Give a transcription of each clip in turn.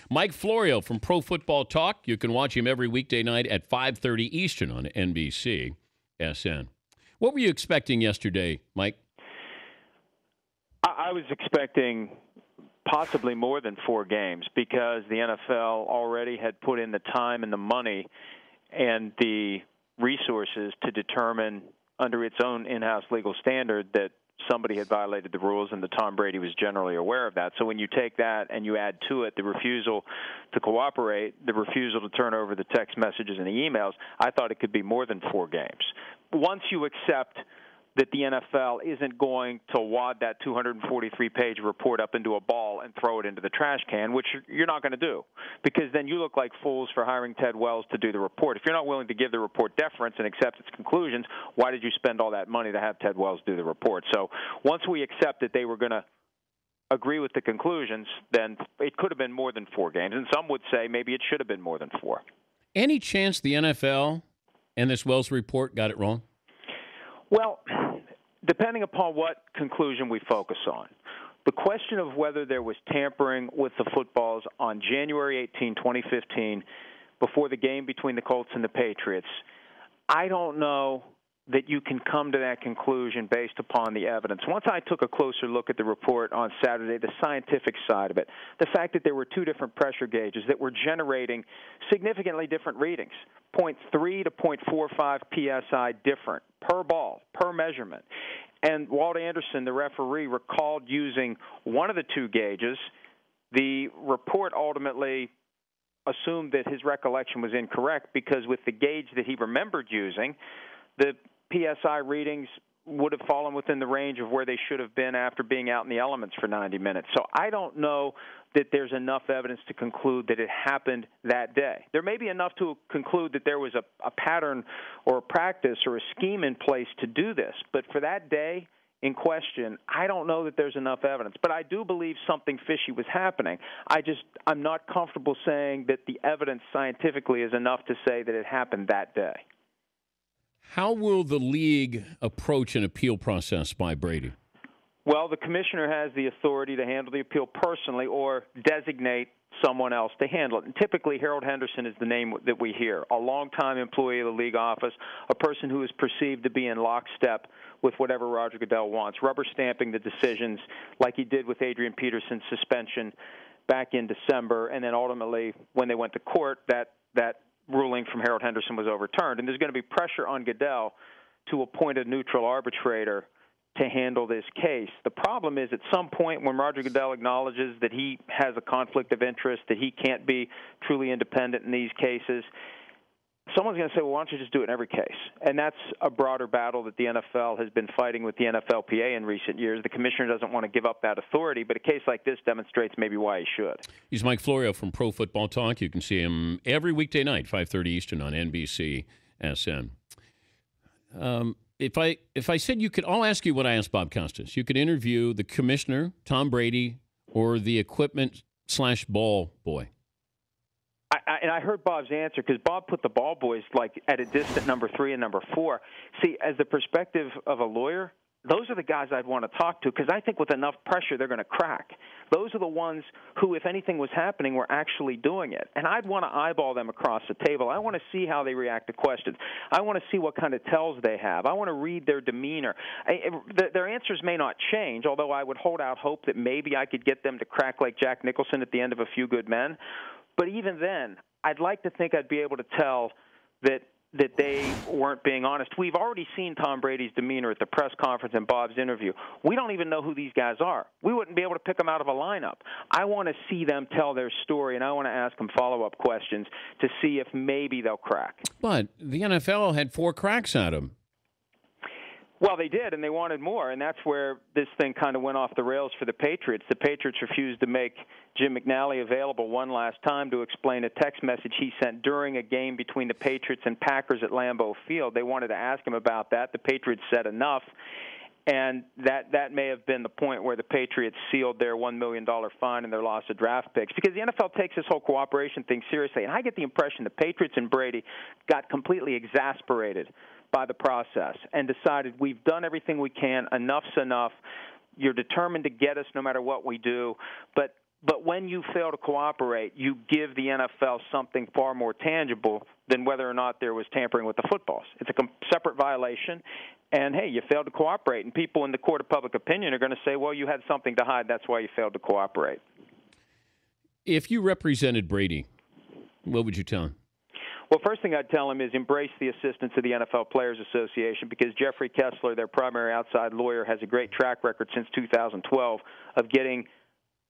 Mike Florio from Pro Football Talk. You can watch him every weekday night at 5:30 Eastern on NBC SN. What were you expecting yesterday, Mike? I was expecting possibly more than 4 games because the NFL already had put in the time and the money and the resources to determine under its own in-house legal standard that somebody had violated the rules and that Tom Brady was generally aware of that. So when you take that and you add to it the refusal to cooperate, the refusal to turn over the text messages and the emails, I thought it could be more than 4 games. Once you accept that the NFL isn't going to wad that 243-page report up into a ball and throw it into the trash can, which you're not going to do, because then you look like fools for hiring Ted Wells to do the report. If you're not willing to give the report deference and accept its conclusions, why did you spend all that money to have Ted Wells do the report? So once we accept that they were going to agree with the conclusions, then it could have been more than 4 games. And some would say maybe it should have been more than 4. Any chance the NFL and this Wells report got it wrong? Well, depending upon what conclusion we focus on, the question of whether there was tampering with the footballs on January 18, 2015, before the game between the Colts and the Patriots, I don't know that you can come to that conclusion based upon the evidence. Once I took a closer look at the report on Saturday, the scientific side of it, the fact that there were 2 different pressure gauges that were generating significantly different readings, 0.3 to 0.45 PSI different per ball, per measurement. And Walt Anderson, the referee, recalled using one of the 2 gauges. The report ultimately assumed that his recollection was incorrect because with the gauge that he remembered using, the PSI readings would have fallen within the range of where they should have been after being out in the elements for 90 minutes. So I don't know that there's enough evidence to conclude that it happened that day. There may be enough to conclude that there was a pattern or a practice or a scheme in place to do this. But for that day in question, I don't know that there's enough evidence. But I do believe something fishy was happening. I'm not comfortable saying that the evidence scientifically is enough to say that it happened that day. How will the league approach an appeal process by Brady? Well, the commissioner has the authority to handle the appeal personally or designate someone else to handle it. And typically, Harold Henderson is the name that we hear, a longtime employee of the league office, a person who is perceived to be in lockstep with whatever Roger Goodell wants, rubber stamping the decisions like he did with Adrian Peterson's suspension back in December, and then ultimately, when they went to court, that ruling from Harold Henderson was overturned. And there's going to be pressure on Goodell to appoint a neutral arbitrator to handle this case. The problem is at some point when Roger Goodell acknowledges that he has a conflict of interest, that he can't be truly independent in these cases, someone's going to say, well, why don't you just do it in every case? And that's a broader battle that the NFL has been fighting with the NFLPA in recent years. The commissioner doesn't want to give up that authority, but a case like this demonstrates maybe why he should. He's Mike Florio from Pro Football Talk. You can see him every weekday night, 5:30 Eastern on NBC SN. If I said you could, I'll ask you what I asked Bob Costas. You could interview the commissioner, Tom Brady, or the equipment/ball boy. And I heard Bob's answer because Bob put the ball boys like at a distant number 3 and number 4. See, as the perspective of a lawyer, those are the guys I'd want to talk to because I think with enough pressure they're going to crack. Those are the ones who, if anything was happening, were actually doing it. And I'd want to eyeball them across the table. I want to see how they react to questions. I want to see what kind of tells they have. I want to read their demeanor. Their answers may not change, although I would hold out hope that maybe I could get them to crack like Jack Nicholson at the end of A Few Good Men. But even then, I'd like to think I'd be able to tell that they weren't being honest. We've already seen Tom Brady's demeanor at the press conference and Bob's interview. We don't even know who these guys are. We wouldn't be able to pick them out of a lineup. I want to see them tell their story, and I want to ask them follow-up questions to see if maybe they'll crack. But the NFL had 4 cracks at him. Well, they did, and they wanted more, and that's where this thing kind of went off the rails for the Patriots. The Patriots refused to make Jim McNally available one last time to explain a text message he sent during a game between the Patriots and Packers at Lambeau Field. They wanted to ask him about that. The Patriots said enough, and that may have been the point where the Patriots sealed their $1 million fine and their loss of draft picks, because the NFL takes this whole cooperation thing seriously, and I get the impression the Patriots and Brady got completely exasperated by the process and decided we've done everything we can, enough's enough, you're determined to get us no matter what we do, but But when you fail to cooperate, you give the NFL something far more tangible than whether or not there was tampering with the footballs. It's a separate violation, and, hey, you failed to cooperate. And people in the court of public opinion are going to say, well, you had something to hide. That's why you failed to cooperate. If you represented Brady, what would you tell him? Well, first thing I'd tell him is embrace the assistance of the NFL Players Association, because Jeffrey Kessler, their primary outside lawyer, has a great track record since 2012 of getting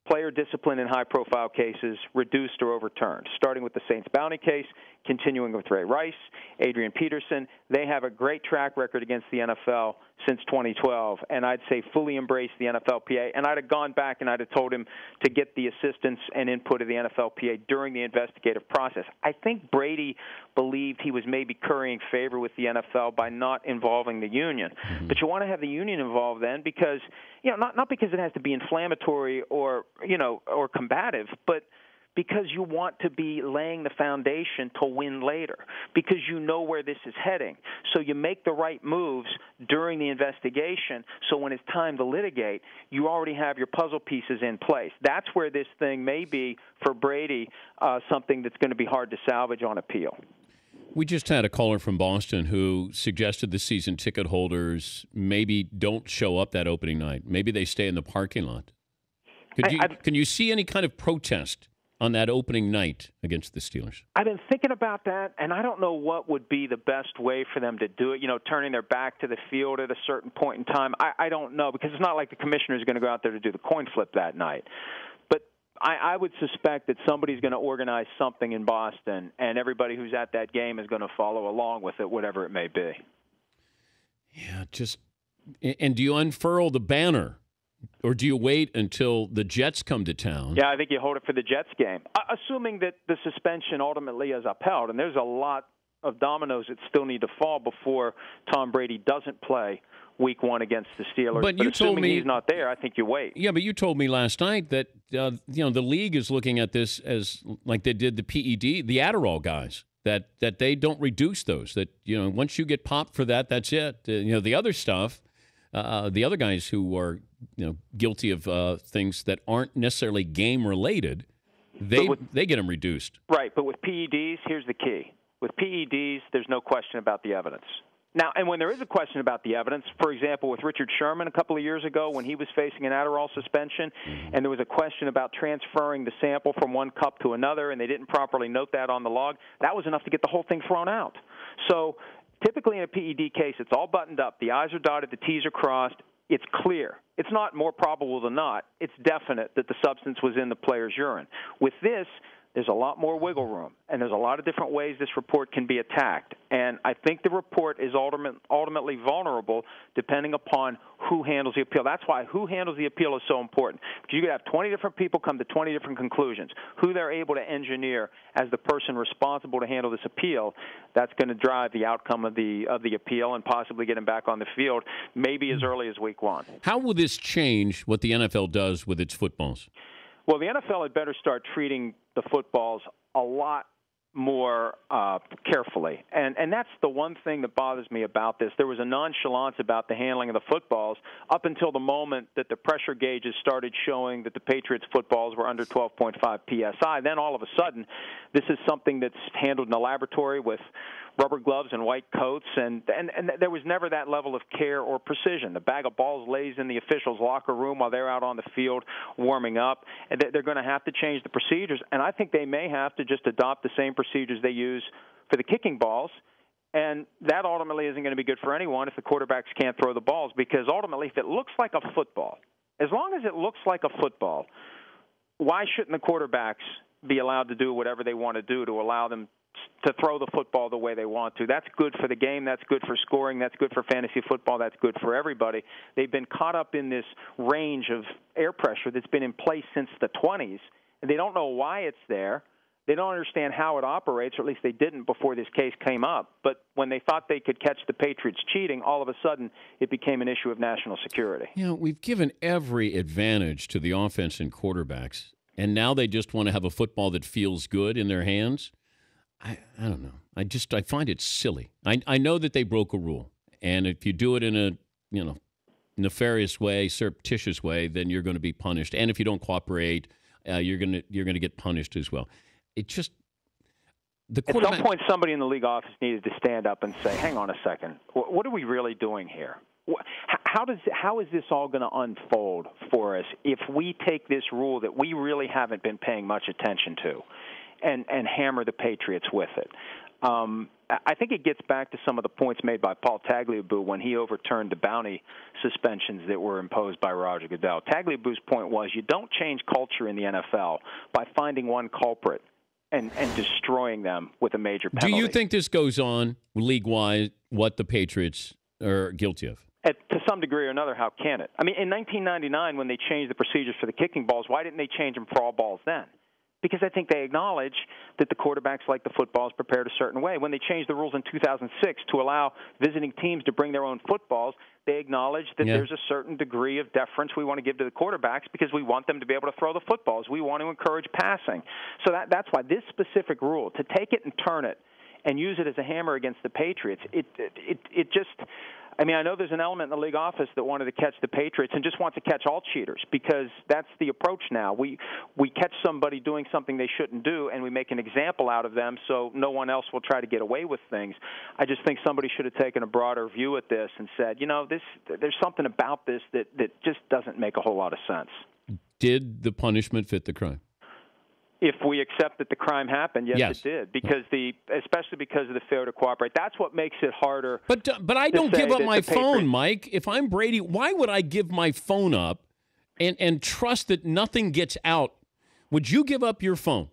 player discipline in high-profile cases reduced or overturned, starting with the Saints bounty case, continuing with Ray Rice, Adrian Peterson. They have a great track record against the NFL since 2012, and I'd say fully embrace the NFLPA. And I'd have gone back and I'd have told him to get the assistance and input of the NFLPA during the investigative process. I think Brady believed he was maybe currying favor with the NFL by not involving the union. Mm-hmm. But you want to have the union involved then because, not because it has to be inflammatory or combative, but because you want to be laying the foundation to win later, because you know where this is heading. So you make the right moves during the investigation, so when it's time to litigate, you already have your puzzle pieces in place. That's where this thing may be, for Brady, something that's going to be hard to salvage on appeal. We just had a caller from Boston who suggested the season ticket holders maybe don't show up that opening night. Maybe they stay in the parking lot. Can you see any kind of protest on that opening night against the Steelers? I've been thinking about that, and I don't know what would be the best way for them to do it, turning their back to the field at a certain point in time. I don't know, because it's not like the commissioner is going to go out there to do the coin flip that night. But I would suspect that somebody's going to organize something in Boston, and everybody who's at that game is going to follow along with it, whatever it may be. Yeah, and do you unfurl the banner? Or do you wait until the Jets come to town? Yeah, I think you hold it for the Jets game, assuming that the suspension ultimately is upheld. And there's a lot of dominoes that still need to fall before Tom Brady doesn't play Week 1 against the Steelers. But you assuming told me he's not there, I think you wait. Yeah, but you told me last night that the league is looking at this as like they did the PED, the Adderall guys. That they don't reduce those. That once you get popped for that, that's it. The other stuff. The other guys who are guilty of things that aren't necessarily game related, they get them reduced. Right, but with PEDs, here's the key. With PEDs, there's no question about the evidence. Now, and when there is a question about the evidence, for example, with Richard Sherman a couple of years ago when he was facing an Adderall suspension, and there was a question about transferring the sample from one cup to another, and they didn't properly note that on the log, that was enough to get the whole thing thrown out. So typically in a PED case, it's all buttoned up. The I's are dotted, the T's are crossed. It's clear. It's not more probable than not. It's definite that the substance was in the player's urine. With this, there's a lot more wiggle room, and there's a lot of different ways this report can be attacked. And I think the report is ultimately vulnerable depending upon who handles the appeal. That's why who handles the appeal is so important. Because you could have 20 different people come to 20 different conclusions. Who they're able to engineer as the person responsible to handle this appeal, that's going to drive the outcome of the appeal and possibly get him back on the field maybe as early as Week 1. How will this change what the NFL does with its footballs? Well, the NFL had better start treating the footballs a lot more carefully. And that's the one thing that bothers me about this. There was a nonchalance about the handling of the footballs up until the moment that the pressure gauges started showing that the Patriots' footballs were under 12.5 PSI. Then all of a sudden, this is something that's handled in a laboratory with rubber gloves and white coats, and there was never that level of care or precision. The bag of balls lays in the officials' locker room while they're out on the field warming up. And they're going to have to change the procedures, and I think they may have to just adopt the same procedures they use for the kicking balls, and that ultimately isn't going to be good for anyone if the quarterbacks can't throw the balls, because ultimately if it looks like a football, as long as it looks like a football, why shouldn't the quarterbacks be allowed to do whatever they want to do to allow them to throw the football the way they want to? That's good for the game. That's good for scoring. That's good for fantasy football. That's good for everybody. They've been caught up in this range of air pressure that's been in place since the 20s, and they don't know why it's there. They don't understand how it operates, or at least they didn't before this case came up. But when they thought they could catch the Patriots cheating, all of a sudden it became an issue of national security. We've given every advantage to the offense and quarterbacks, and now they just want to have a football that feels good in their hands. I don't know. I find it silly. I know that they broke a rule, and if you do it in a nefarious way, surreptitious way, then you're going to be punished. And if you don't cooperate, you're gonna get punished as well. It just the At some point, somebody in the league office needed to stand up and say, "Hang on a second, what are we really doing here? How is this all going to unfold for us if we take this rule that we really haven't been paying much attention to, and hammer the Patriots with it?" I think it gets back to some of the points made by Paul Tagliabue when he overturned the bounty suspensions that were imposed by Roger Goodell. Tagliabue's point was you don't change culture in the NFL by finding one culprit and destroying them with a major penalty. Do you think this goes on league-wide, what the Patriots are guilty of? To some degree or another, how can it? I mean, in 1999, when they changed the procedures for the kicking balls, why didn't they change them for all balls then? Because I think they acknowledge that the quarterbacks like the footballs prepared a certain way. When they changed the rules in 2006 to allow visiting teams to bring their own footballs, they acknowledge that there's a certain degree of deference we want to give to the quarterbacks because we want them to be able to throw the footballs. We want to encourage passing. So that's why this specific rule, to take it and turn it and use it as a hammer against the Patriots, it just – I mean, I know there's an element in the league office that wanted to catch the Patriots and just wants to catch all cheaters because that's the approach now. We catch somebody doing something they shouldn't do, and we make an example out of them so no one else will try to get away with things. I just think somebody should have taken a broader view at this and said, there's something about this that just doesn't make a whole lot of sense. Did the punishment fit the crime? If we accept that the crime happened, yes, it did, especially because of the failure to cooperate. That's what makes it harder. But I don't give up my phone, Mike. If I'm Brady, why would I give my phone up and trust that nothing gets out? Would you give up your phone?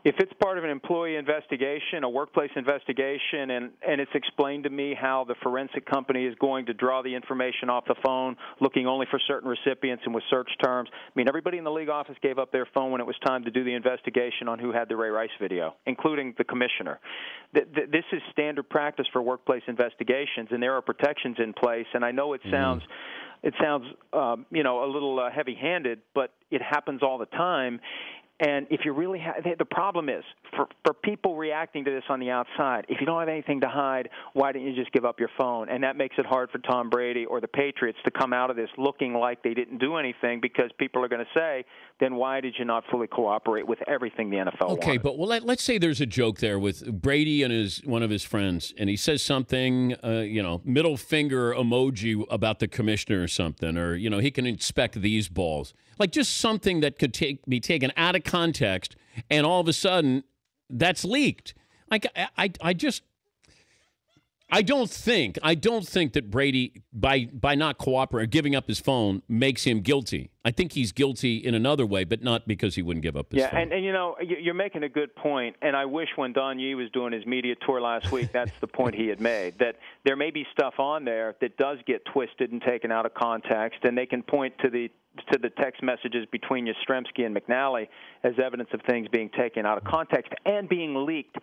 If it's part of an employee investigation, a workplace investigation, and it's explained to me how the forensic company is going to draw the information off the phone, looking only for certain recipients and with search terms. I mean, everybody in the league office gave up their phone when it was time to do the investigation on who had the Ray Rice video, including the commissioner. This is standard practice for workplace investigations, and there are protections in place. And I know it sounds a little heavy-handed, but it happens all the time. And if you really the problem is, for people reacting to this on the outside, if you don't have anything to hide, why didn't you just give up your phone? And that makes it hard for Tom Brady or the Patriots to come out of this looking like they didn't do anything because people are going to say, then why did you not fully cooperate with everything the NFL wanted? Okay, but let's say there's a joke there with Brady and one of his friends, and he says something, middle finger emoji about the commissioner or something, or, he can inspect these balls. Like just something that could be taken out of context, and all of a sudden that's leaked. Like I don't think that Brady by not cooperating, giving up his phone, makes him guilty. I think he's guilty in another way, but not because he wouldn't give up his phone. And you're making a good point. And I wish when Don Yee was doing his media tour last week, that's the point he had made, that there may be stuff on there that does get twisted and taken out of context, and they can point to the text messages between Yastrzemski and McNally as evidence of things being taken out of context and being leaked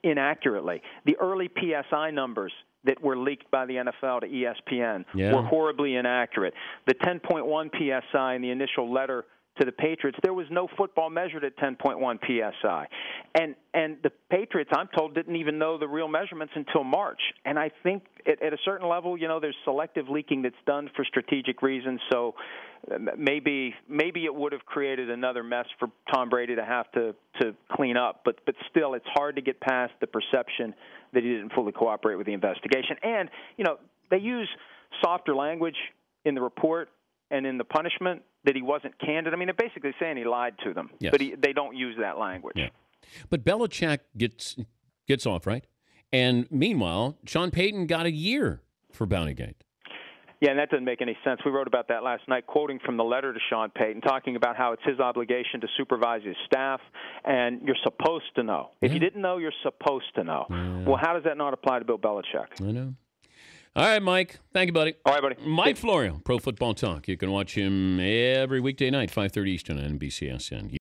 inaccurately. The early PSI numbers that were leaked by the NFL to ESPN were horribly inaccurate. The 10.1 PSI in the initial letter to the Patriots, there was no football measured at 10.1 PSI. And the Patriots, I'm told, didn't even know the real measurements until March. And I think at a certain level, there's selective leaking that's done for strategic reasons. So maybe it would have created another mess for Tom Brady to have to clean up. But still, it's hard to get past the perception that he didn't fully cooperate with the investigation. And, they use softer language in the report and in the punishment that he wasn't candid. I mean, they're basically saying he lied to them, but they don't use that language. Yeah. But Belichick gets off, right? And meanwhile, Sean Payton got a year for Bountygate. Yeah, and that doesn't make any sense. We wrote about that last night, quoting from the letter to Sean Payton, talking about how it's his obligation to supervise his staff, and you're supposed to know. If you didn't know, you're supposed to know. Yeah. Well, how does that not apply to Bill Belichick? I know. All right, Mike. Thank you, buddy. All right, buddy. Mike Florio, Pro Football Talk. You can watch him every weekday night, 5:30 Eastern on NBCSN.